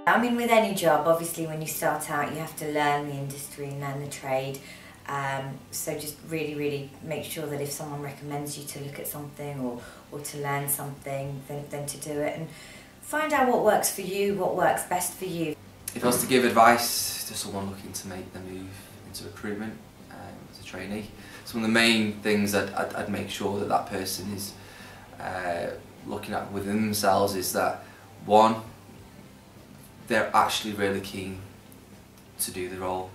I mean, with any job, obviously when you start out you have to learn the industry and learn the trade. So just really make sure that if someone recommends you to look at something or to learn something, then to do it, and find out what works for you, what works best for you. If I was to give advice to someone looking to make the move into recruitment as a trainee, some of the main things that I'd make sure that that person is looking at within themselves is that, one, they're actually really keen to do the role.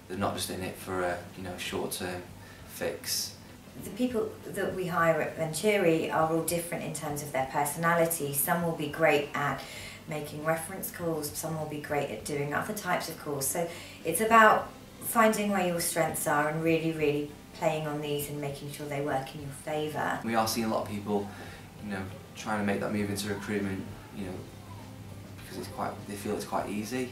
They're not just in it for a short-term fix. The people that we hire at Venturi are all different in terms of their personality. Some will be great at making reference calls, some will be great at doing other types of calls. So it's about finding where your strengths are and really playing on these and making sure they work in your favour. We are seeing a lot of people, trying to make that move into recruitment, because they feel it's quite easy.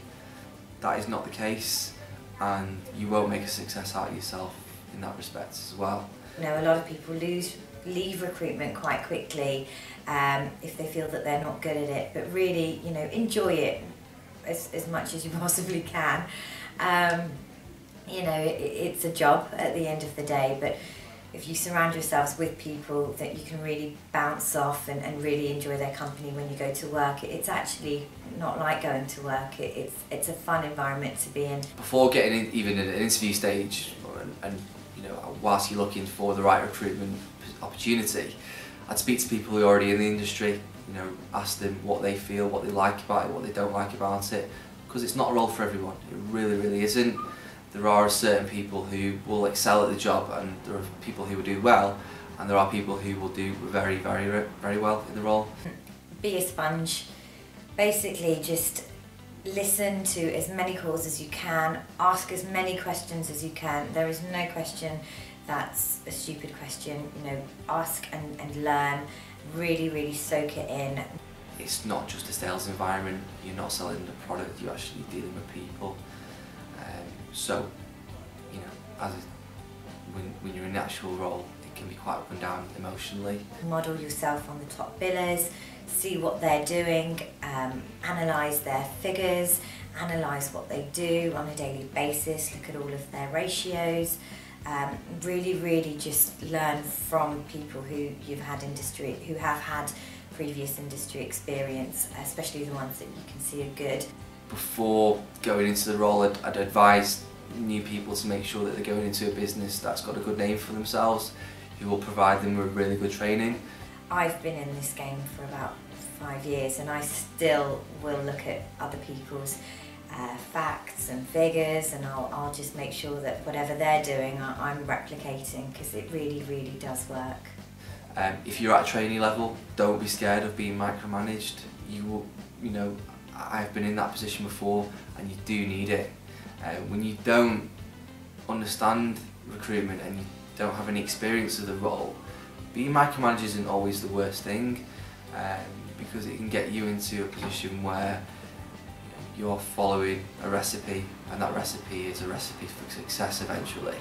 That is not the case, and you won't make a success out of yourself in that respect as well. A lot of people leave recruitment quite quickly if they feel that they're not good at it, but really, enjoy it as much as you possibly can. It's a job at the end of the day, but if you surround yourselves with people that you can really bounce off and really enjoy their company when you go to work, it's actually not like going to work. It's a fun environment to be in. Before getting even in an interview stage, and whilst you're looking for the right recruitment opportunity, I'd speak to people who are already in the industry. Ask them what they feel, what they like about it, what they don't like about it, because it's not a role for everyone. It really isn't. There are certain people who will excel at the job, and there are people who will do well, and there are people who will do very well in the role. Be a sponge. Basically just listen to as many calls as you can, ask as many questions as you can. There is no question that's a stupid question. Ask and learn, really soak it in. It's not just a sales environment. You're not selling the product, you're actually dealing with people. So, when you're in the actual role, it can be quite up and down emotionally. Model yourself on the top billers, see what they're doing, analyse their figures, analyse what they do on a daily basis, look at all of their ratios. Really just learn from people who have had previous industry experience, especially the ones that you can see are good. Before going into the role, I'd advise new people to make sure that they're going into a business that's got a good name for themselves, who will provide them with really good training. I've been in this game for about 5 years, and I still will look at other people's facts and figures, and I'll just make sure that whatever they're doing I'm replicating, because it really does work. If you're at trainee level, don't be scared of being micromanaged. I've been in that position before, and you do need it. When you don't understand recruitment and you don't have any experience of the role, being micromanaged isn't always the worst thing, because it can get you into a position where you're following a recipe, and that recipe is a recipe for success eventually.